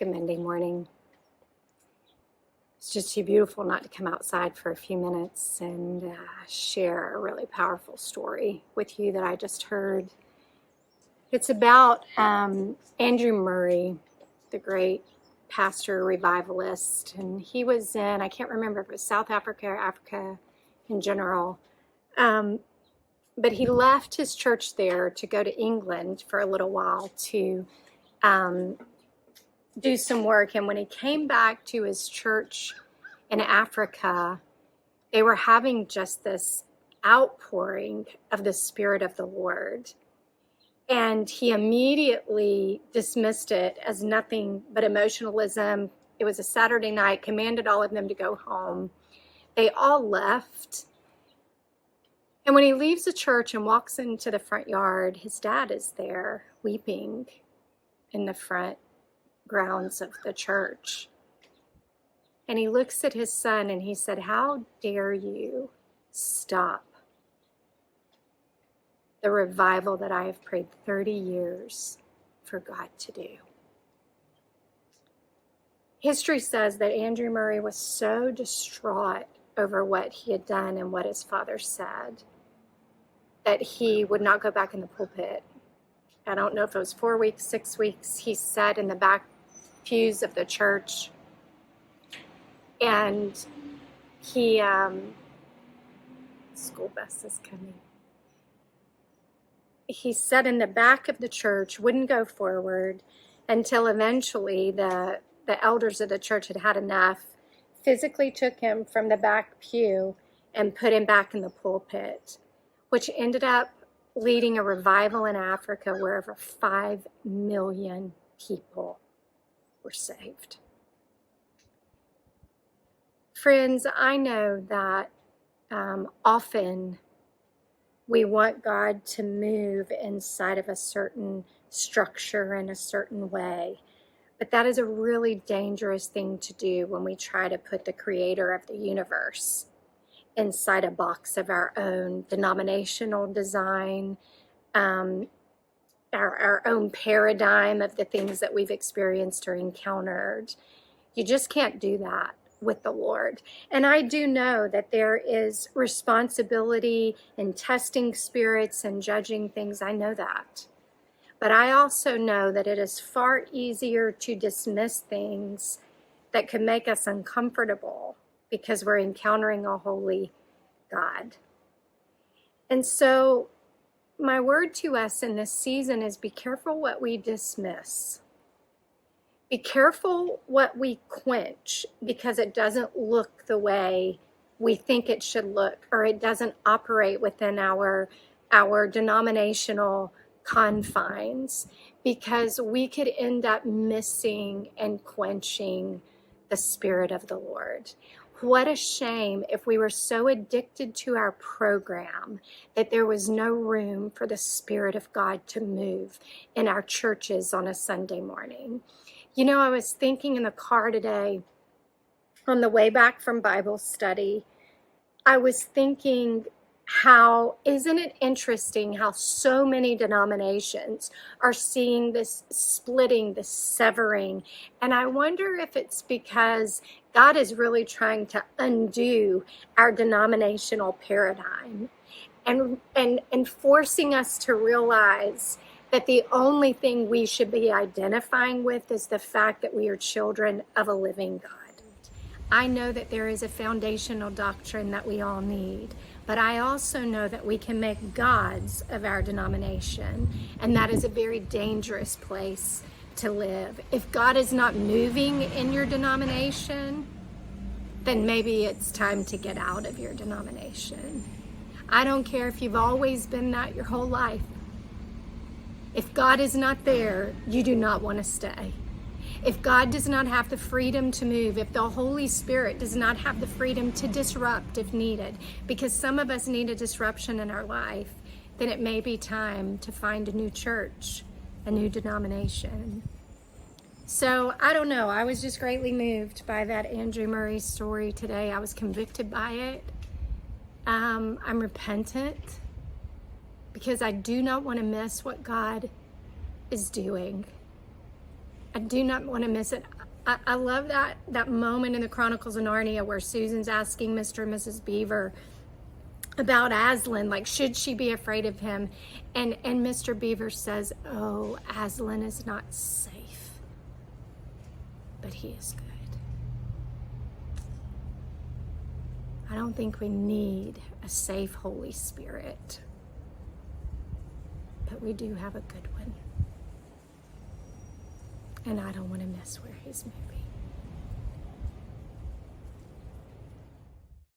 Good Monday morning. It's just too beautiful not to come outside for a few minutes and share a really powerful story with you that I just heard. It's about Andrew Murray, the great pastor revivalist, and he was in, I can't remember if it was South Africa or Africa in general, but he left his church there to go to England for a little while to do some work. And when he came back to his church in Africa, they were having just this outpouring of the Spirit of the Lord. And he immediately dismissed it as nothing but emotionalism. It was a Saturday night, commanded all of them to go home. They all left. And when he leaves the church and walks into the front yard, his dad is there weeping in the front grounds of the church. And he looks at his son and he said, "How dare you stop the revival that I have prayed 30 years for God to do?" History says that Andrew Murray was so distraught over what he had done and what his father said that he would not go back in the pulpit. I don't know if it was 4 weeks, 6 weeks. He sat in the back pews of the church, and he, school bus is coming. He sat in the back of the church, wouldn't go forward until eventually the elders of the church had had enough, physically took him from the back pew and put him back in the pulpit, which ended up leading a revival in Africa where over 5 million people were saved. Friends, I know that often we want God to move inside of a certain structure in a certain way, but that is a really dangerous thing to do when we try to put the creator of the universe inside a box of our own denominational design, our own paradigm of the things that we've experienced or encountered. You just can't do that with the Lord. And I do know that there is responsibility in testing spirits and judging things. I know that. But I also know that it is far easier to dismiss things that could make us uncomfortable because we're encountering a holy God. And so my word to us in this season is be careful what we dismiss. Be careful what we quench because it doesn't look the way we think it should look, or it doesn't operate within our denominational confines, because we could end up missing and quenching the Spirit of the Lord. What a shame if we were so addicted to our program that there was no room for the Spirit of God to move in our churches on a Sunday morning. You know, I was thinking in the car today on the way back from Bible study, I was thinking, how isn't it interesting how so many denominations are seeing this splitting, this severing? And I wonder if it's because God is really trying to undo our denominational paradigm and forcing us to realize that the only thing we should be identifying with is the fact that we are children of a living God. I know that there is a foundational doctrine that we all need, but I also know that we can make gods of our denomination, and that is a very dangerous place to live. If God is not moving in your denomination, then maybe it's time to get out of your denomination. I don't care if you've always been that your whole life. If God is not there, you do not want to stay. If God does not have the freedom to move, if the Holy Spirit does not have the freedom to disrupt if needed, because some of us need a disruption in our life, then it may be time to find a new church, a new denomination. So I don't know. I was just greatly moved by that Andrew Murray story today. I was convicted by it. I'm repentant because I do not want to miss what God is doing. I do not want to miss it. I love that moment in the Chronicles of Narnia where Susan's asking Mr. and Mrs. Beaver about Aslan, like, should she be afraid of him? And Mr. Beaver says, oh, Aslan is not safe, but he is good. I don't think we need a safe Holy Spirit, but we do have a good one. And I don't want to miss where he's moving.